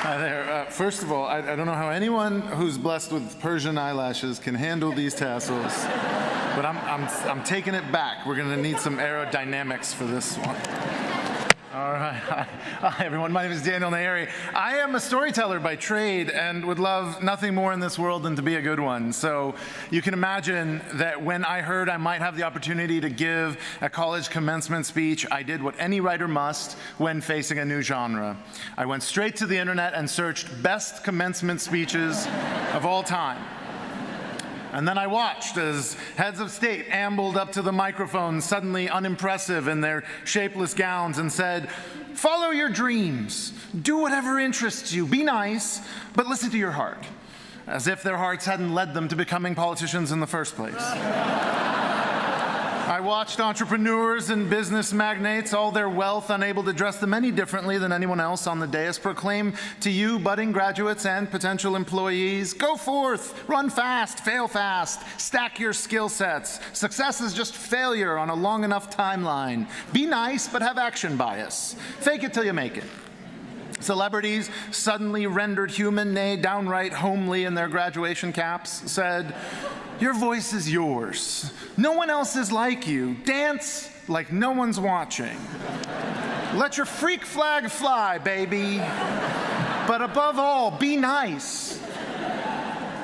Hi there. First of all, I don't know how anyone who's blessed with Persian eyelashes can handle these tassels, but I'm taking it back. We're going to need some aerodynamics for this one. All right. Hi, everyone. My name is Daniel Nayeri. I am a storyteller by trade and would love nothing more in this world than to be a good one. So you can imagine that when I heard I might have the opportunity to give a college commencement speech, I did what any writer must when facing a new genre. I went straight to the internet and searched best commencement speeches of all time. And then I watched as heads of state ambled up to the microphone, suddenly unimpressive in their shapeless gowns, and said, "Follow your dreams, do whatever interests you, be nice, but listen to your heart," as if their hearts hadn't led them to becoming politicians in the first place. I watched entrepreneurs and business magnates, all their wealth unable to dress them any differently than anyone else on the dais, proclaim to you, budding graduates and potential employees, go forth, run fast, fail fast, stack your skill sets. Success is just failure on a long enough timeline. Be nice, but have action bias. Fake it till you make it. Celebrities, suddenly rendered human, nay, downright homely in their graduation caps, said, "Your voice is yours. No one else is like you. Dance like no one's watching. Let your freak flag fly, baby. But above all, be nice."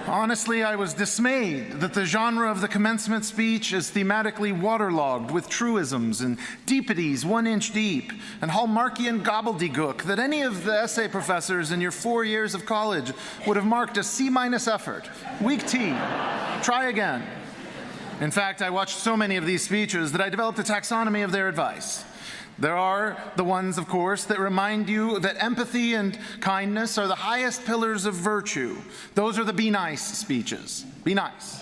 Honestly, I was dismayed that the genre of the commencement speech is thematically waterlogged with truisms and deepities 1 inch deep and Hallmarkian gobbledygook that any of the essay professors in your 4 years of college would have marked a C- effort. Weak tea. Try again. In fact, I watched so many of these speeches that I developed a taxonomy of their advice. There are the ones, of course, that remind you that empathy and kindness are the highest pillars of virtue. Those are the be nice speeches. Be nice.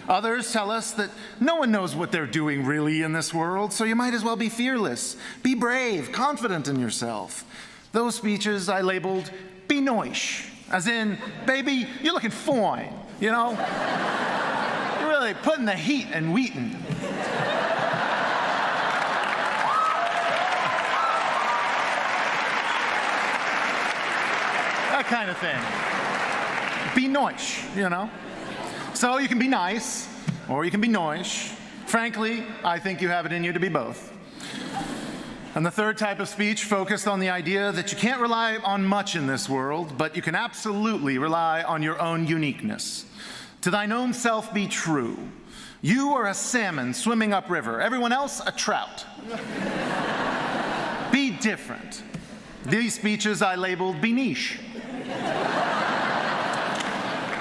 Others tell us that no one knows what they're doing really in this world, so you might as well be fearless, be brave, confident in yourself. Those speeches I labeled be Noish, as in, baby, you're looking fine, you know? You're really putting the heat in Wheaton. That kind of thing. Be Noish, you know? So you can be nice, or you can be Noish. Frankly, I think you have it in you to be both. And the third type of speech focused on the idea that you can't rely on much in this world, but you can absolutely rely on your own uniqueness. To thine own self be true. You are a salmon swimming upriver, everyone else a trout. Be different. These speeches I labeled be niche.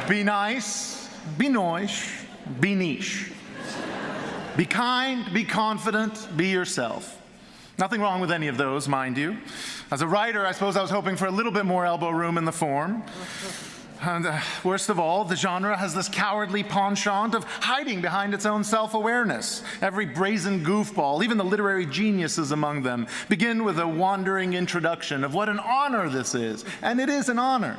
Be nice, be Noish, be niche. Be kind, be confident, be yourself. Nothing wrong with any of those, mind you. As a writer, I suppose I was hoping for a little bit more elbow room in the form. And worst of all, the genre has this cowardly penchant of hiding behind its own self-awareness. Every brazen goofball, even the literary geniuses among them, begin with a wandering introduction of what an honor this is. And it is an honor.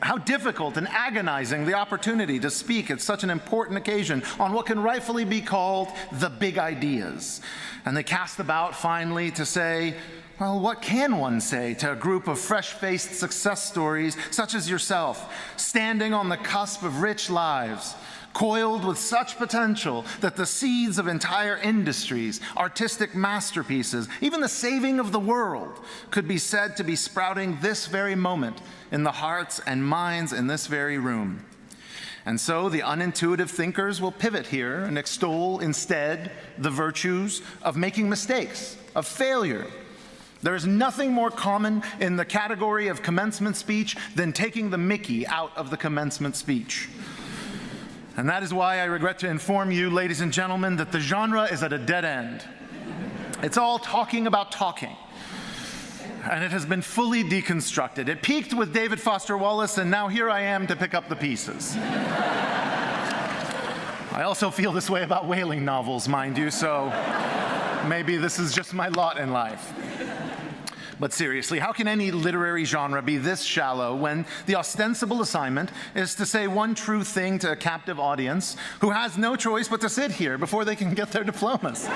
How difficult and agonizing the opportunity to speak at such an important occasion on what can rightfully be called the big ideas. And they cast about finally to say, well, what can one say to a group of fresh-faced success stories such as yourself, standing on the cusp of rich lives, coiled with such potential that the seeds of entire industries, artistic masterpieces, even the saving of the world could be said to be sprouting this very moment in the hearts and minds in this very room. And so the unintuitive thinkers will pivot here and extol instead the virtues of making mistakes, of failure. There is nothing more common in the category of commencement speech than taking the mickey out of the commencement speech. And that is why I regret to inform you, ladies and gentlemen, that the genre is at a dead end. It's all talking about talking. And it has been fully deconstructed. It peaked with David Foster Wallace, and now here I am to pick up the pieces. I also feel this way about whaling novels, mind you, so maybe this is just my lot in life. But seriously, how can any literary genre be this shallow when the ostensible assignment is to say one true thing to a captive audience who has no choice but to sit here before they can get their diplomas?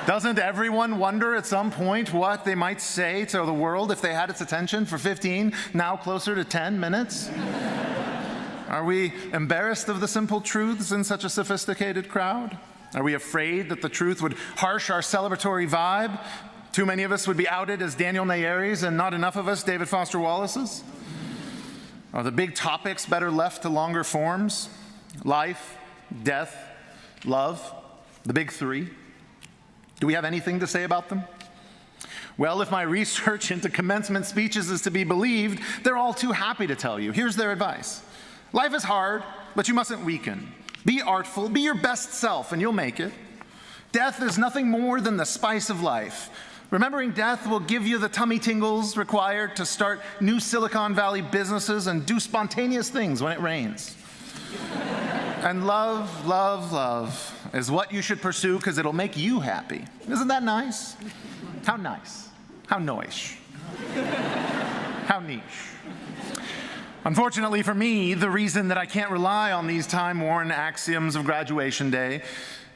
Doesn't everyone wonder at some point what they might say to the world if they had its attention for 15, now closer to 10 minutes? Are we embarrassed of the simple truths in such a sophisticated crowd? Are we afraid that the truth would harsh our celebratory vibe? Too many of us would be outed as Daniel Nayeris and not enough of us David Foster Wallace's? Are the big topics better left to longer forms? Life, death, love, the big three. Do we have anything to say about them? Well, if my research into commencement speeches is to be believed, they're all too happy to tell you. Here's their advice. Life is hard, but you mustn't weaken. Be artful, be your best self, and you'll make it. Death is nothing more than the spice of life. Remembering death will give you the tummy tingles required to start new Silicon Valley businesses and do spontaneous things when it rains. And love, love, love is what you should pursue because it'll make you happy. Isn't that nice? How nice. How Noish. How niche. Unfortunately for me, the reason that I can't rely on these time-worn axioms of graduation day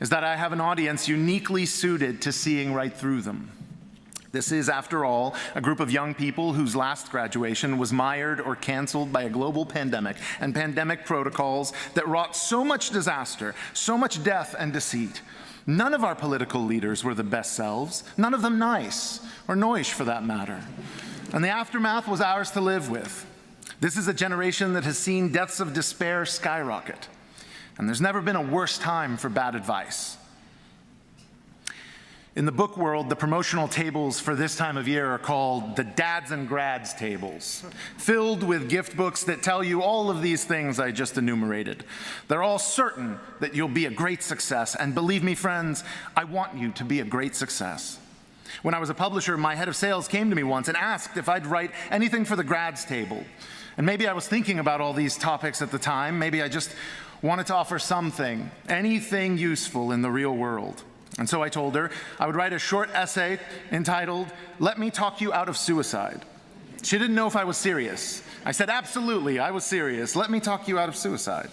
is that I have an audience uniquely suited to seeing right through them. This is, after all, a group of young people whose last graduation was mired or canceled by a global pandemic and pandemic protocols that wrought so much disaster, so much death and deceit. None of our political leaders were the best selves, none of them nice, or Noish for that matter. And the aftermath was ours to live with. This is a generation that has seen deaths of despair skyrocket, and there's never been a worse time for bad advice. In the book world, the promotional tables for this time of year are called the dads and grads tables, filled with gift books that tell you all of these things I just enumerated. They're all certain that you'll be a great success, and believe me, friends, I want you to be a great success. When I was a publisher, my head of sales came to me once and asked if I'd write anything for the grads table. And maybe I was thinking about all these topics at the time. Maybe I just wanted to offer something, anything useful in the real world. And so I told her I would write a short essay entitled, "Let Me Talk You Out of Suicide." She didn't know if I was serious. I said, absolutely, I was serious. Let me talk you out of suicide.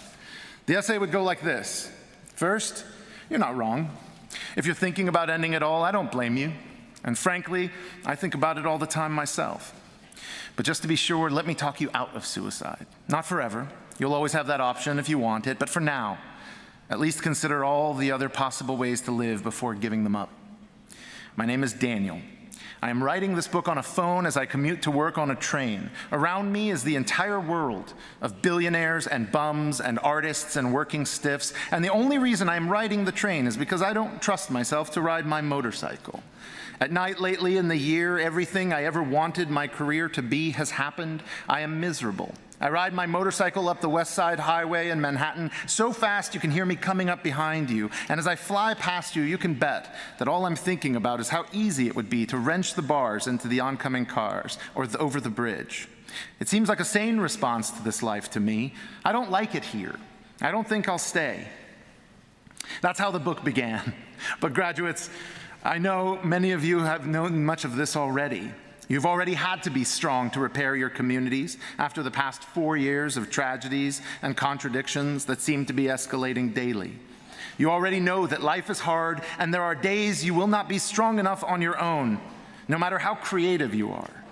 The essay would go like this. First, you're not wrong. If you're thinking about ending it all, I don't blame you. And frankly, I think about it all the time myself. But just to be sure, let me talk you out of suicide. Not forever. You'll always have that option if you want it, but for now, at least consider all the other possible ways to live before giving them up. My name is Daniel. I am writing this book on a phone as I commute to work on a train. Around me is the entire world of billionaires and bums and artists and working stiffs, and the only reason I am riding the train is because I don't trust myself to ride my motorcycle. At night lately in the year, everything I ever wanted my career to be has happened. I am miserable. I ride my motorcycle up the West Side Highway in Manhattan so fast you can hear me coming up behind you. And as I fly past you, you can bet that all I'm thinking about is how easy it would be to wrench the bars into the oncoming cars or over the bridge. It seems like a sane response to this life to me. I don't like it here. I don't think I'll stay. That's how the book began. But graduates, I know many of you have known much of this already. You've already had to be strong to repair your communities after the past 4 years of tragedies and contradictions that seem to be escalating daily. You already know that life is hard and there are days you will not be strong enough on your own, no matter how creative you are.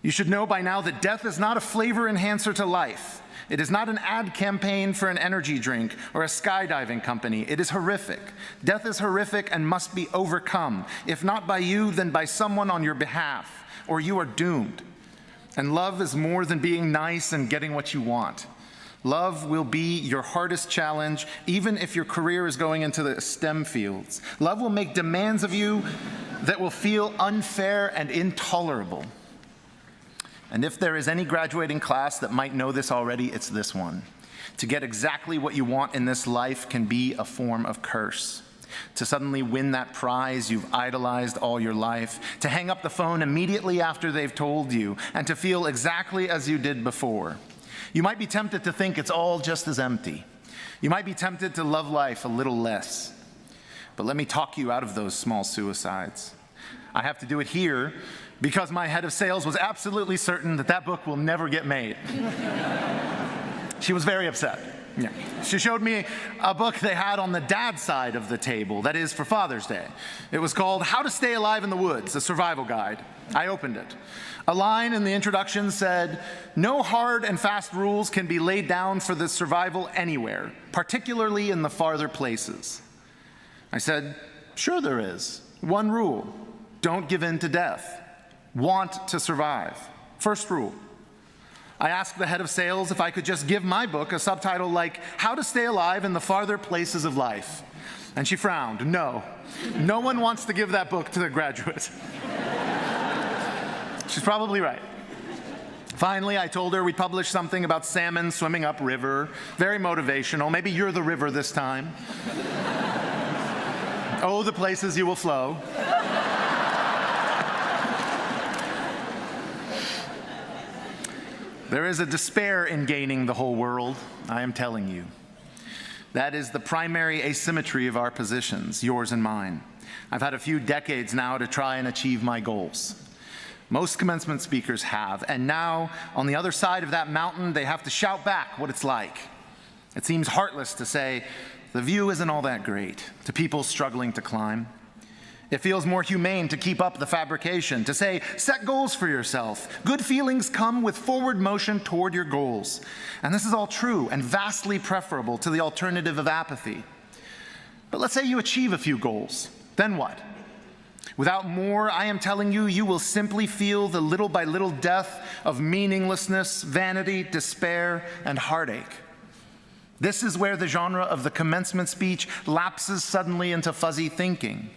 You should know by now that death is not a flavor enhancer to life. It is not an ad campaign for an energy drink or a skydiving company. It is horrific. Death is horrific and must be overcome. If not by you, then by someone on your behalf, or you are doomed. And love is more than being nice and getting what you want. Love will be your hardest challenge, even if your career is going into the STEM fields. Love will make demands of you that will feel unfair and intolerable. And if there is any graduating class that might know this already, it's this one. To get exactly what you want in this life can be a form of curse. To suddenly win that prize you've idolized all your life, to hang up the phone immediately after they've told you, and to feel exactly as you did before. You might be tempted to think it's all just as empty. You might be tempted to love life a little less. But let me talk you out of those small suicides. I have to do it here because my head of sales was absolutely certain that that book will never get made. She was very upset. Yeah. She showed me a book they had on the dad side of the table, that is for Father's Day. It was called How to Stay Alive in the Woods, a survival guide. I opened it. A line in the introduction said, "No hard and fast rules can be laid down for the survival anywhere, particularly in the farther places." I said, "Sure there is. One rule, don't give in to death. Want to survive. First rule." I asked the head of sales if I could just give my book a subtitle like, How to Stay Alive in the Farther Places of Life. And she frowned. No one wants to give that book to the graduate. She's probably right. Finally, I told her we'd publish something about salmon swimming upriver. Very motivational. Maybe you're the river this time. Oh, the places you will flow. There is a despair in gaining the whole world, I am telling you. That is the primary asymmetry of our positions, yours and mine. I've had a few decades now to try and achieve my goals. Most commencement speakers have, and now, on the other side of that mountain, they have to shout back what it's like. It seems heartless to say, the view isn't all that great, to people struggling to climb. It feels more humane to keep up the fabrication, to say, set goals for yourself. Good feelings come with forward motion toward your goals. And this is all true and vastly preferable to the alternative of apathy. But let's say you achieve a few goals. Then what? Without more, I am telling you, you will simply feel the little by little death of meaninglessness, vanity, despair, and heartache. This is where the genre of the commencement speech lapses suddenly into fuzzy thinking.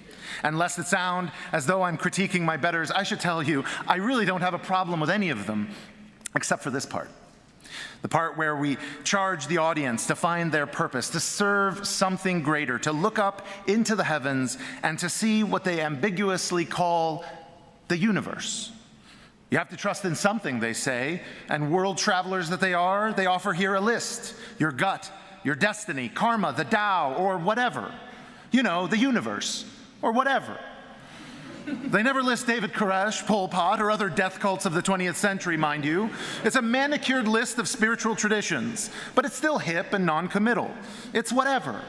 And lest it sound as though I'm critiquing my betters, I should tell you, I really don't have a problem with any of them, except for this part. The part where we charge the audience to find their purpose, to serve something greater, to look up into the heavens and to see what they ambiguously call the universe. You have to trust in something, they say, and world travelers that they are, they offer here a list. Your gut, your destiny, karma, the Tao, or whatever. You know, the universe. Or whatever. They never list David Koresh, Pol Pot, or other death cults of the 20th century, mind you. It's a manicured list of spiritual traditions, but it's still hip and non-committal. It's whatever.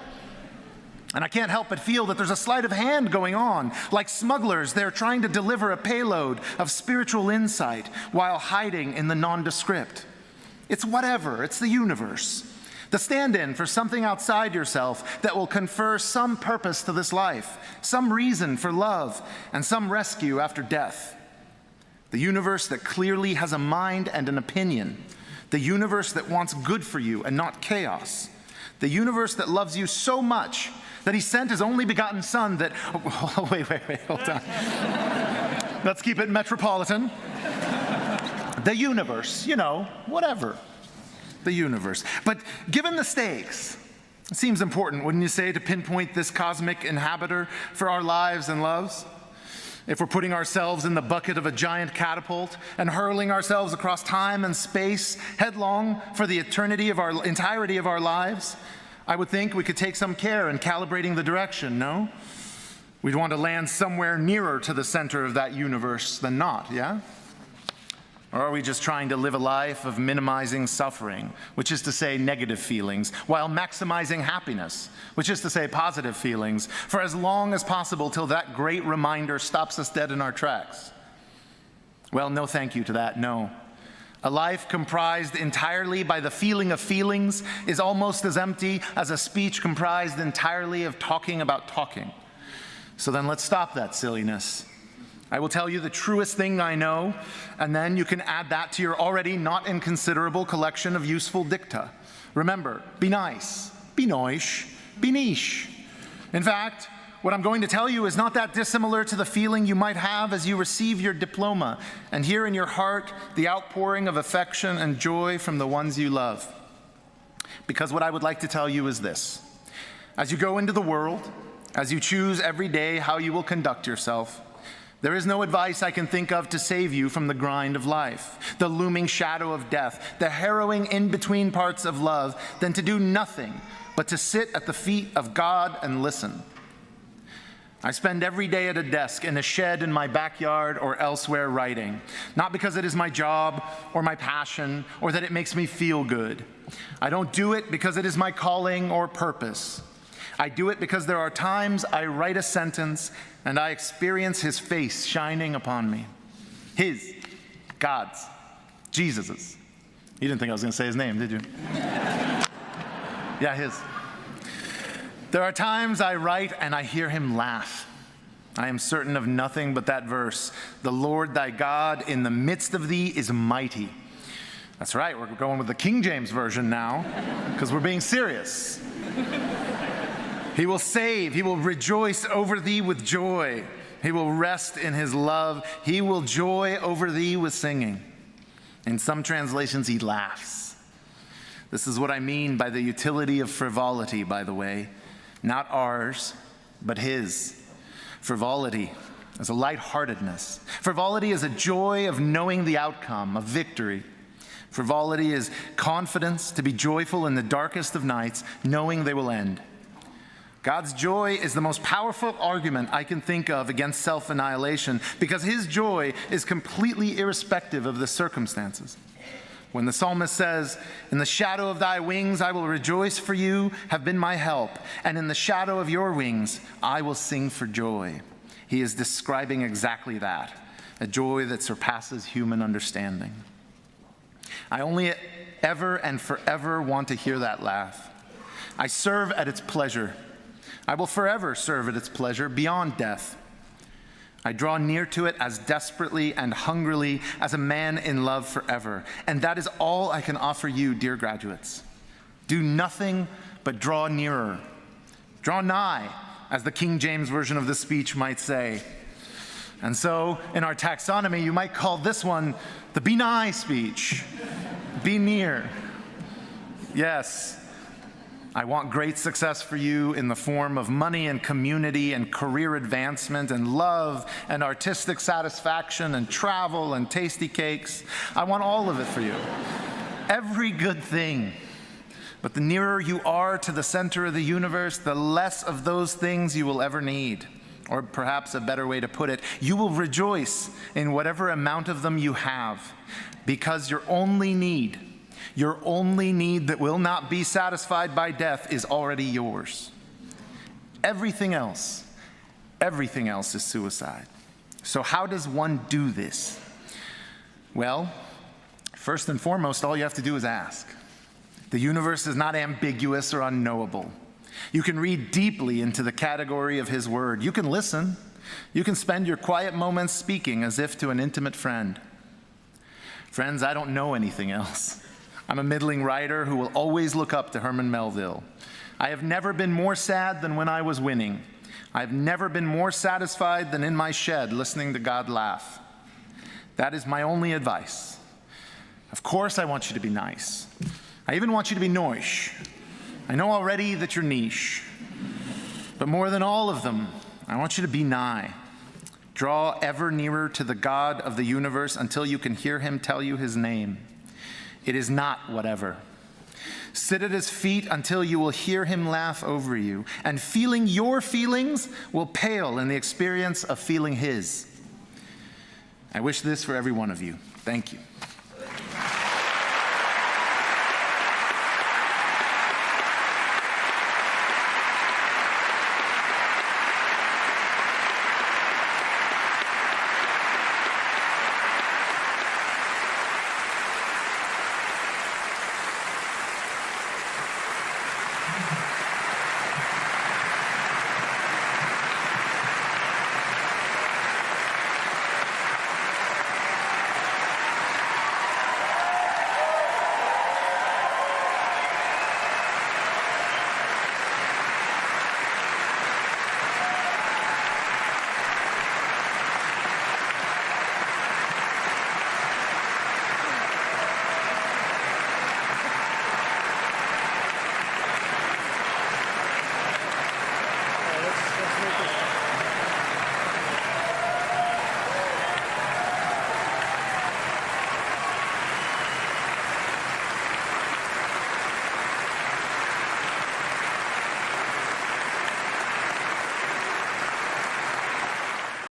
And I can't help but feel that there's a sleight of hand going on. Like smugglers, they're trying to deliver a payload of spiritual insight while hiding in the nondescript. It's whatever. It's the universe. The stand-in for something outside yourself that will confer some purpose to this life, some reason for love, and some rescue after death. The universe that clearly has a mind and an opinion. The universe that wants good for you and not chaos. The universe that loves you so much that he sent his only begotten son that... Oh, wait, hold on. Let's keep it metropolitan. The universe, you know, whatever. The universe. But given the stakes, it seems important, wouldn't you say, to pinpoint this cosmic inhabitor for our lives and loves? If we're putting ourselves in the bucket of a giant catapult and hurling ourselves across time and space headlong for the entirety of our lives, I would think we could take some care in calibrating the direction, no? We'd want to land somewhere nearer to the center of that universe than not, yeah? Or are we just trying to live a life of minimizing suffering, which is to say negative feelings, while maximizing happiness, which is to say positive feelings, for as long as possible till that great reminder stops us dead in our tracks? Well, no thank you to that, no. A life comprised entirely by the feeling of feelings is almost as empty as a speech comprised entirely of talking about talking. So then let's stop that silliness. I will tell you the truest thing I know, and then you can add that to your already not inconsiderable collection of useful dicta. Remember, be nice, be noish, be niche. In fact, what I'm going to tell you is not that dissimilar to the feeling you might have as you receive your diploma and hear in your heart the outpouring of affection and joy from the ones you love. Because what I would like to tell you is this. As you go into the world, as you choose every day how you will conduct yourself, there is no advice I can think of to save you from the grind of life, the looming shadow of death, the harrowing in-between parts of love, than to do nothing but to sit at the feet of God and listen. I spend every day at a desk, in a shed, in my backyard, or elsewhere writing, not because it is my job or my passion or that it makes me feel good. I don't do it because it is my calling or purpose. I do it because there are times I write a sentence and I experience his face shining upon me. His, God's, Jesus's. You didn't think I was going to say his name, did you? Yeah, his. There are times I write and I hear him laugh. I am certain of nothing but that verse. The Lord thy God in the midst of thee is mighty. That's right, we're going with the King James Version now, because we're being serious. He will save, he will rejoice over thee with joy. He will rest in his love. He will joy over thee with singing. In some translations, he laughs. This is what I mean by the utility of frivolity, by the way. Not ours, but his. Frivolity is a lightheartedness. Frivolity is a joy of knowing the outcome, of victory. Frivolity is confidence to be joyful in the darkest of nights, knowing they will end. God's joy is the most powerful argument I can think of against self-annihilation, because his joy is completely irrespective of the circumstances. When the psalmist says, "In the shadow of thy wings I will rejoice, for you have been my help, and in the shadow of your wings I will sing for joy," he is describing exactly that, a joy that surpasses human understanding. I only ever and forever want to hear that laugh. I serve at its pleasure. I will forever serve at its pleasure beyond death. I draw near to it as desperately and hungrily as a man in love forever. And that is all I can offer you, dear graduates. Do nothing but draw nearer. Draw nigh, as the King James Version of the speech might say. And so, in our taxonomy, you might call this one the be nigh speech. Be near. Yes. I want great success for you in the form of money and community and career advancement and love and artistic satisfaction and travel and tasty cakes. I want all of it for you. Every good thing. But the nearer you are to the center of the universe, the less of those things you will ever need. Or perhaps a better way to put it, you will rejoice in whatever amount of them you have, because your only need that will not be satisfied by death is already yours. Everything else is suicide. So how does one do this? Well, first and foremost, all you have to do is ask. The universe is not ambiguous or unknowable. You can read deeply into the category of his word. You can listen. You can spend your quiet moments speaking as if to an intimate friend. Friends, I don't know anything else. I'm a middling writer who will always look up to Herman Melville. I have never been more sad than when I was winning. I have never been more satisfied than in my shed listening to God laugh. That is my only advice. Of course I want you to be nice. I even want you to be Noish. I know already that you're niche. But more than all of them, I want you to be nigh. Draw ever nearer to the God of the universe until you can hear him tell you his name. It is not whatever. Sit at his feet until you will hear him laugh over you, and feeling your feelings will pale in the experience of feeling his. I wish this for every one of you. Thank you.